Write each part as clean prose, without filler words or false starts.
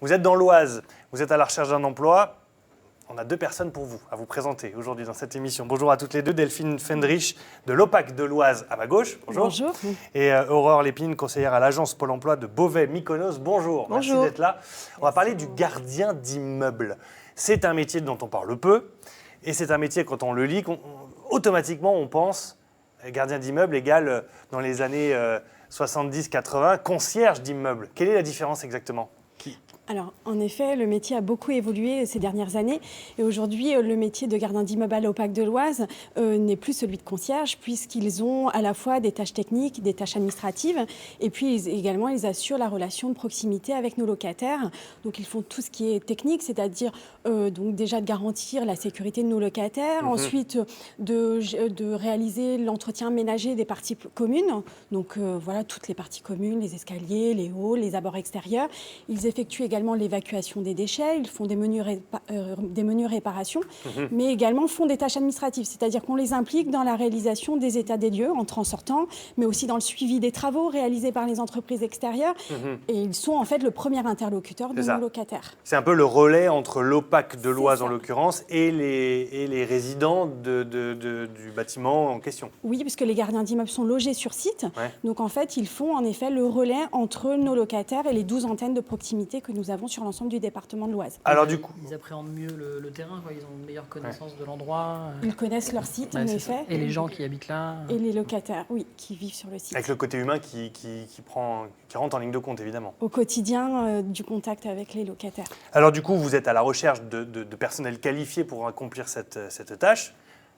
Vous êtes dans l'Oise, vous êtes à la recherche d'un emploi. On a deux personnes pour vous, à vous présenter aujourd'hui dans cette émission. Bonjour à toutes les deux, Delphine Fendrich de l'OPAC de l'Oise à ma gauche. Bonjour. Bonjour. Et Aurore Lépine, conseillère à l'agence Pôle emploi de Beauvais-Mykonos. Bonjour. Bonjour. Merci d'être là. On va parler du gardien d'immeuble. C'est un métier dont on parle peu. Et c'est un métier, quand on le lit, automatiquement on pense gardien d'immeuble égale, dans les années 70-80, concierge d'immeuble. Quelle est la différence exactement ? Alors, en effet, le métier a beaucoup évolué ces dernières années. Et aujourd'hui, le métier de gardien d'immeuble à l'OPAC de l'Oise n'est plus celui de concierge, puisqu'ils ont à la fois des tâches techniques, des tâches administratives, et puis également, ils assurent la relation de proximité avec nos locataires. Donc, ils font tout ce qui est technique, c'est-à-dire donc déjà de garantir la sécurité de nos locataires, ensuite de réaliser l'entretien ménager des parties communes. Donc, voilà, toutes les parties communes, les escaliers, les halls, les abords extérieurs. Ils effectuent également l'évacuation des déchets, ils font des menus réparations, mais également font des tâches administratives, c'est-à-dire qu'on les implique dans la réalisation des états des lieux, entrant-sortant, mais aussi dans le suivi des travaux réalisés par les entreprises extérieures. Et ils sont en fait le premier interlocuteur de nos locataires. C'est un peu le relais entre l'OPAC de l'Oise en l'occurrence et les résidents du bâtiment en question. Oui, puisque les gardiens d'immeubles sont logés sur site. Ouais. Donc en fait, ils font en effet le relais entre nos locataires et les 12 antennes de proximité que nous avons sur l'ensemble du département de l'Oise. Alors du coup, ils appréhendent mieux le terrain, quoi. Ils ont une meilleure connaissance de l'endroit. Ils connaissent leur site, en effet. Et les gens qui habitent là. Et les locataires, oui, qui vivent sur le site. Avec le côté humain qui rentre en ligne de compte, évidemment. Au quotidien, du contact avec les locataires. Alors du coup, vous êtes à la recherche de personnel qualifié pour accomplir cette tâche.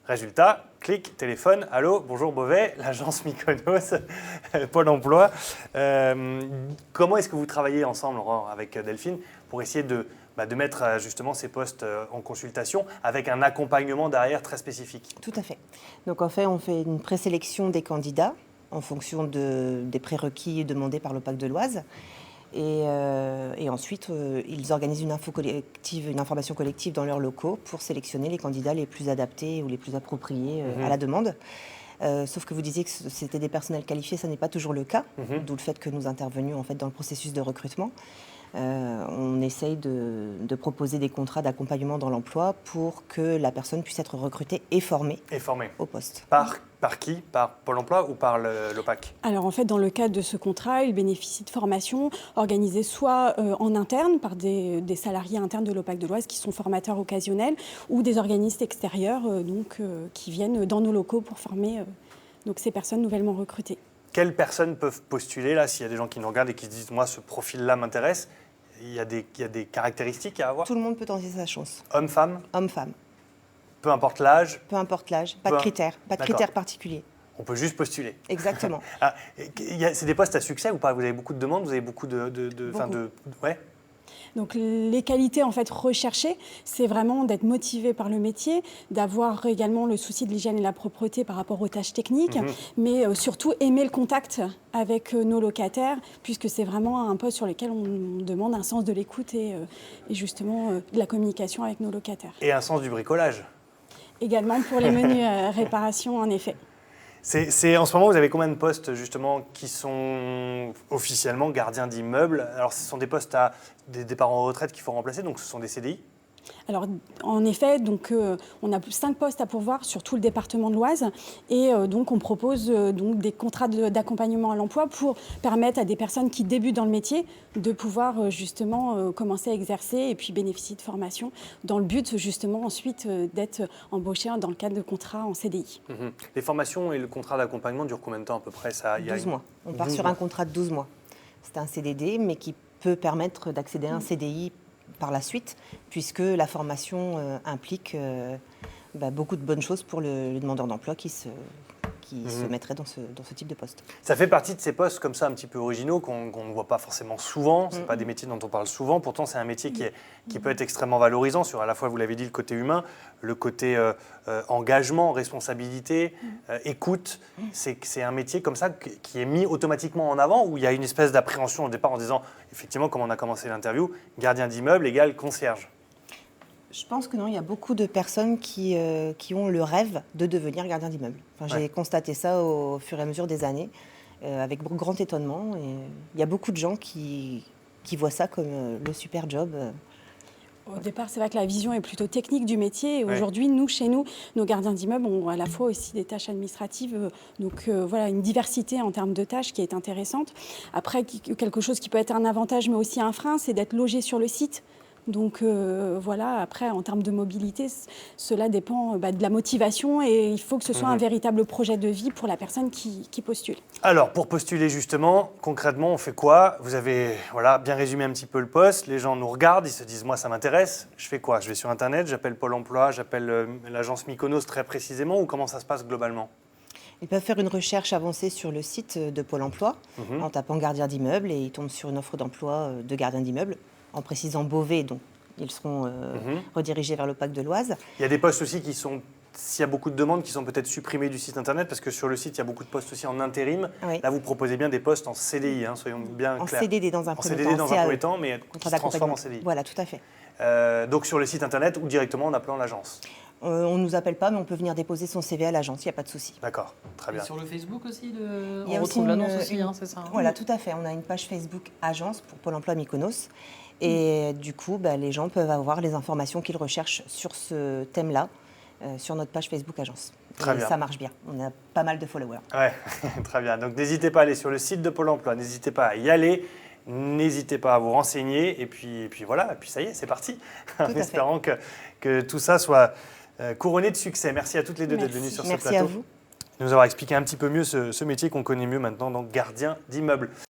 Résultat, clic, téléphone, allô, bonjour Beauvais, l'agence Mykonos, Pôle emploi. Comment est-ce que vous travaillez ensemble, Aurore, avec Delphine, pour essayer de mettre justement ces postes en consultation avec un accompagnement derrière très spécifique ? Tout à fait. Donc en fait, on fait une présélection des candidats en fonction des prérequis demandés par l'OPAC de l'Oise. Et ensuite, ils organisent une information collective dans leurs locaux pour sélectionner les candidats les plus adaptés ou les plus appropriés à la demande. Sauf que vous disiez que c'était des personnels qualifiés, ça n'est pas toujours le cas, d'où le fait que nous intervenions en fait dans le processus de recrutement. On essaye de proposer des contrats d'accompagnement dans l'emploi pour que la personne puisse être recrutée et formée au poste. Par qui ? Par Pôle emploi ou par l'OPAC ? Alors en fait, dans le cadre de ce contrat, il bénéficie de formations organisées soit en interne par des salariés internes de l'OPAC de l'Oise qui sont formateurs occasionnels ou des organismes extérieurs qui viennent dans nos locaux pour former ces personnes nouvellement recrutées. Quelles personnes peuvent postuler là, s'il y a des gens qui nous regardent et qui se disent « moi, ce profil-là m'intéresse », il y a des caractéristiques à avoir ? Tout le monde peut tenter sa chance. Homme, femme ? Homme, femme. Peu importe l'âge ? Peu importe l'âge, pas de critères particuliers. On peut juste postuler. Exactement. C'est des postes à succès ou pas ? Vous avez beaucoup de demandes ? Vous avez beaucoup ouais. Donc les qualités en fait recherchées, c'est vraiment d'être motivé par le métier, d'avoir également le souci de l'hygiène et la propreté par rapport aux tâches techniques, mais surtout aimer le contact avec nos locataires, puisque c'est vraiment un poste sur lequel on demande un sens de l'écoute et justement de la communication avec nos locataires. Et un sens du bricolage. Également pour les menus réparations, en effet. En ce moment, vous avez combien de postes justement qui sont officiellement gardiens d'immeubles ? Alors, ce sont des postes à des départs en retraite qu'il faut remplacer, donc ce sont des CDI ? Alors, en effet, on a 5 postes à pourvoir sur tout le département de l'Oise et donc on propose des contrats d'accompagnement à l'emploi pour permettre à des personnes qui débutent dans le métier de pouvoir justement commencer à exercer et puis bénéficier de formation dans le but justement ensuite d'être embauché dans le cadre de contrats en CDI. Les formations et le contrat d'accompagnement durent combien de temps à peu près 12 mois. On part sur un contrat de 12 mois. C'est un CDD mais qui peut permettre d'accéder à un CDI par la suite, puisque la formation implique beaucoup de bonnes choses pour le demandeur d'emploi qui se mettrait dans ce type de poste. Ça fait partie de ces postes comme ça un petit peu originaux qu'on ne voit pas forcément souvent, ce n'est pas des métiers dont on parle souvent, pourtant c'est un métier qui peut être extrêmement valorisant sur à la fois, vous l'avez dit, le côté humain, le côté engagement, responsabilité, écoute. C'est un métier comme ça qui est mis automatiquement en avant, où il y a une espèce d'appréhension au départ en disant, effectivement, comme on a commencé l'interview, gardien d'immeuble égale concierge. Je pense que non, il y a beaucoup de personnes qui ont le rêve de devenir gardien d'immeuble. J'ai constaté ça au fur et à mesure des années, avec grand étonnement. Et il y a beaucoup de gens qui qui voient ça comme le super job. Au départ, c'est vrai que la vision est plutôt technique du métier. Et Ouais. aujourd'hui, chez nous, nos gardiens d'immeubles ont à la fois aussi des tâches administratives. Donc voilà, une diversité en termes de tâches qui est intéressante. Après, quelque chose qui peut être un avantage, mais aussi un frein, c'est d'être logé sur le site. Donc voilà, après, en termes de mobilité, cela dépend de la motivation et il faut que ce soit un véritable projet de vie pour la personne qui postule. Alors, pour postuler justement, concrètement, on fait quoi? Vous avez bien résumé un petit peu le poste. Les gens nous regardent, ils se disent, moi, ça m'intéresse. Je fais quoi? Je vais sur Internet, j'appelle Pôle emploi, j'appelle l'agence Mykonos très précisément, ou comment ça se passe globalement? Ils peuvent faire une recherche avancée sur le site de Pôle emploi en tapant gardien d'immeuble et ils tombent sur une offre d'emploi de gardien d'immeuble en précisant Beauvais, donc ils seront redirigés vers le Pacte de l'Oise. Il y a des postes aussi qui sont, s'il y a beaucoup de demandes, qui sont peut-être supprimés du site Internet, parce que sur le site, il y a beaucoup de postes aussi en intérim. Oui. Là, vous proposez bien des postes en CDI, soyons bien En clairs. CDD dans un En premier CDD temps. dans un CAE, premier temps, mais qui contrat se transforme en d'accompagnement. CDI. Voilà, tout à fait. Donc sur le site Internet ou directement en appelant l'agence. On ne nous appelle pas, mais on peut venir déposer son CV à l'agence, il n'y a pas de souci. D'accord, très Et bien. sur le Facebook aussi, Il y a on aussi retrouve l'annonce une- aussi, c'est ça? Voilà, tout à fait. On a une page Facebook agence pour Pôle emploi Mykonos. Et du coup, les gens peuvent avoir les informations qu'ils recherchent sur ce thème-là sur notre page Facebook agence. Très Et bien. ça marche bien. On a pas mal de followers. Ouais, très bien. Donc n'hésitez pas à aller sur le site de Pôle emploi, n'hésitez pas à y aller, n'hésitez pas à vous renseigner, et puis voilà, et puis ça y est, c'est parti. En fait. espérant que tout ça soit couronné de succès. Merci à toutes les deux d'être Merci. venues sur ce Merci plateau. à vous. Nous avoir expliqué un petit peu mieux ce métier qu'on connaît mieux maintenant, donc gardien d'immeuble.